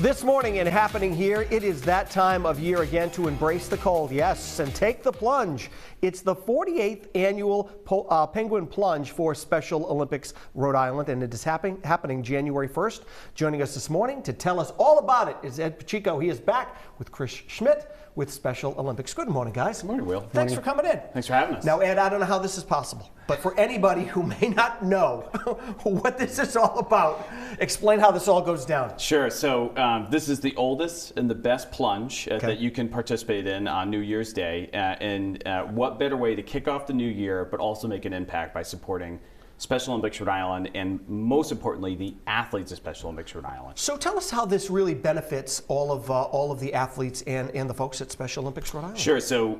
This morning and happening here, it is that time of year again to embrace the cold, yes, and take the plunge. It's the 48th annual Penguin Plunge for Special Olympics Rhode Island, and it is happening January 1st. Joining us this morning to tell us all about it is Ed Pacheco. He is back with Chris Schmidt with Special Olympics. Good morning, guys. Good morning, Will. Thanks for coming in. Thanks for having us. Now, Ed, I don't know how this is possible, but for anybody who may not know what this is all about, explain how this all goes down. Sure. So this is the oldest and the best plunge that you can participate in on New Year's Day. And what better way to kick off the new year, but also make an impact by supporting Special Olympics Rhode Island, and most importantly, the athletes of Special Olympics Rhode Island. So tell us how this really benefits all of the athletes and the folks at Special Olympics Rhode Island. Sure. So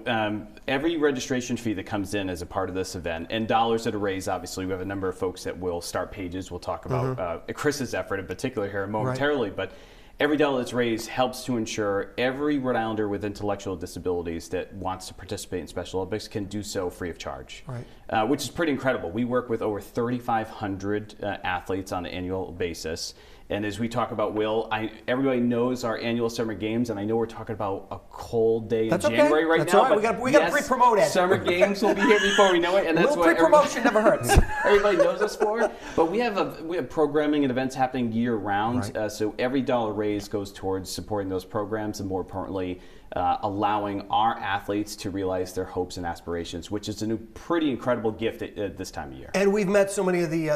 every registration fee that comes in as a part of this event, and dollars that are raised, obviously, we have a number of folks that will start pages. We'll talk about Chris's effort in particular here momentarily, but every dollar that's raised helps to ensure every Rhode Islander with intellectual disabilities that wants to participate in Special Olympics can do so free of charge, which is pretty incredible. We work with over 3,500 athletes on an annual basis. And as we talk about, Will, everybody knows our annual summer games, and I know we're talking about a cold day in January right now. All right. We got to pre-promote it. Summer games will be here before we know it, and that's what pre-promotion never hurts. Everybody knows us for. But we have programming and events happening year round, so every dollar raised goes towards supporting those programs, and more importantly, allowing our athletes to realize their hopes and aspirations, which is a pretty incredible gift at this time of year. And we've met so many of the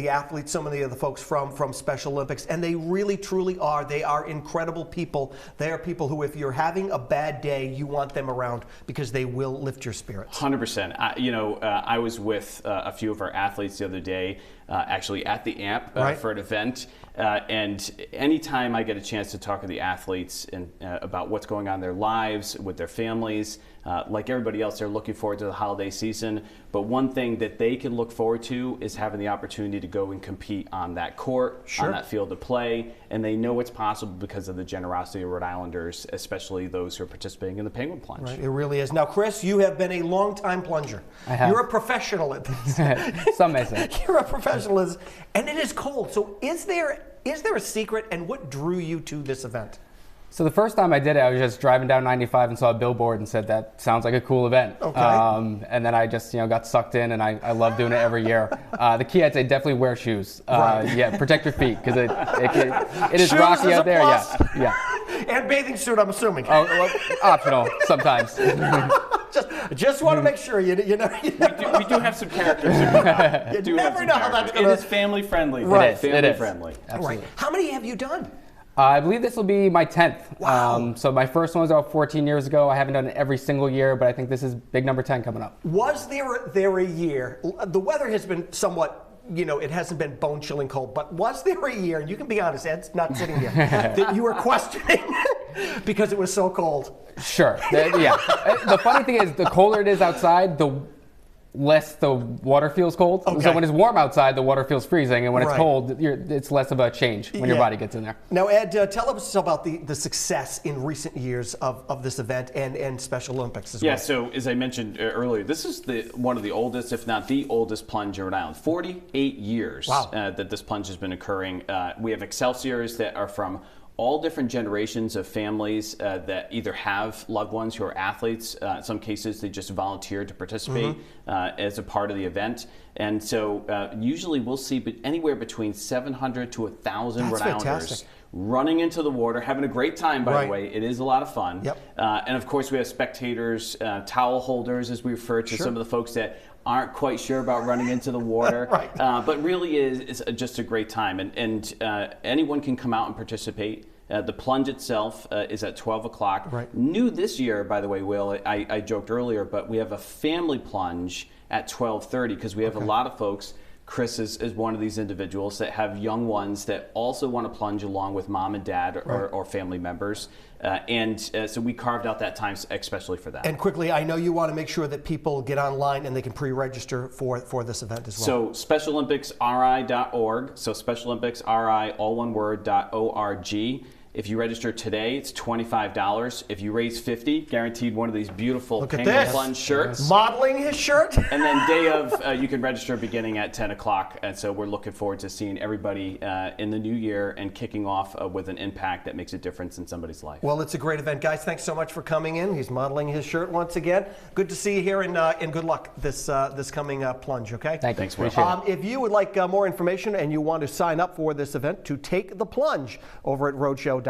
athletes, so many of the folks from Special Olympics, and they really truly are. They are incredible people. They are people who, if you're having a bad day, you want them around because they will lift your spirits. 100%. I was with a few of our athletes the other day, actually at the AMP for an event. And anytime I get a chance to talk to the athletes and about what's going on in their lives, with their families, like everybody else, they're looking forward to the holiday season. But one thing that they can look forward to is having the opportunity to go and compete on that court, on that field of play. And they know it's possible because of the generosity of Rhode Islanders, especially those who are participating in the Penguin Plunge. Right, it really is. Now, Chris, you have been a long-time plunger. I have. You're a professional at this. Some may say. You're a professional, and it is cold. So is there a secret, and what drew you to this event? So the first time I did it, I was just driving down 95 and saw a billboard and said, that sounds like a cool event. Okay. And then I just got sucked in, and I love doing it every year. The key, I'd say, definitely wear shoes. Yeah, protect your feet, because it is rocky out there. Yeah. And bathing suit, I'm assuming. Oh, well, optional sometimes. Just want to make sure you know. We do have some characters. You never know how that's going to. It is family friendly. Right. Family friendly. Absolutely. Right. How many have you done? I believe this will be my 10th. Wow. So my first one was about 14 years ago. I haven't done it every single year, but I think this is big number 10 coming up. Was there a year? The weather has been somewhat, it hasn't been bone-chilling cold, but was there a year, and you can be honest, Ed's not sitting here, that you were questioning because it was so cold? Sure. Yeah. The funny thing is, the colder it is outside, the less the water feels cold. Okay. So when it's warm outside, the water feels freezing, and when it's cold, it's less of a change when your body gets in there. Now, Ed, tell us about the success in recent years of this event and Special Olympics as well. Yeah, so as I mentioned earlier, this is one of the oldest, if not the oldest, plunge in Rhode Island. 48 years that this plunge has been occurring. We have Excelsiors that are from all different generations of families that either have loved ones who are athletes. In some cases, they just volunteer to participate as a part of the event. And so usually we'll see anywhere between 700 to 1,000 Rhode Islanders running into the water, having a great time, by the way. It is a lot of fun. Yep. And of course, we have spectators, towel holders, as we refer to some of the folks that aren't quite sure about running into the water, but really is just a great time. And anyone can come out and participate. The plunge itself is at 12 o'clock. New this year, by the way, Will, I joked earlier, but we have a family plunge at 12:30 because we have a lot of folks. Chris is one of these individuals that have young ones that also want to plunge along with mom and dad or family members. So we carved out that time especially for that. And quickly, I know you want to make sure that people get online and they can pre-register for this event as well. So SpecialOlympicsRI.org, so SpecialOlympicsRI, all one word, .org. If you register today, it's $25. If you raise $50, guaranteed one of these beautiful Look at Penguin this. Plunge shirts. Modeling his shirt. And then day of, you can register beginning at 10 o'clock. And so we're looking forward to seeing everybody in the new year and kicking off with an impact that makes a difference in somebody's life. Well, it's a great event. Guys, thanks so much for coming in. He's modeling his shirt once again. Good to see you here, and good luck this coming plunge, okay? Thanks, Will. Appreciate it. If you would like more information and you want to sign up for this event, to take the plunge over at roadshow.com.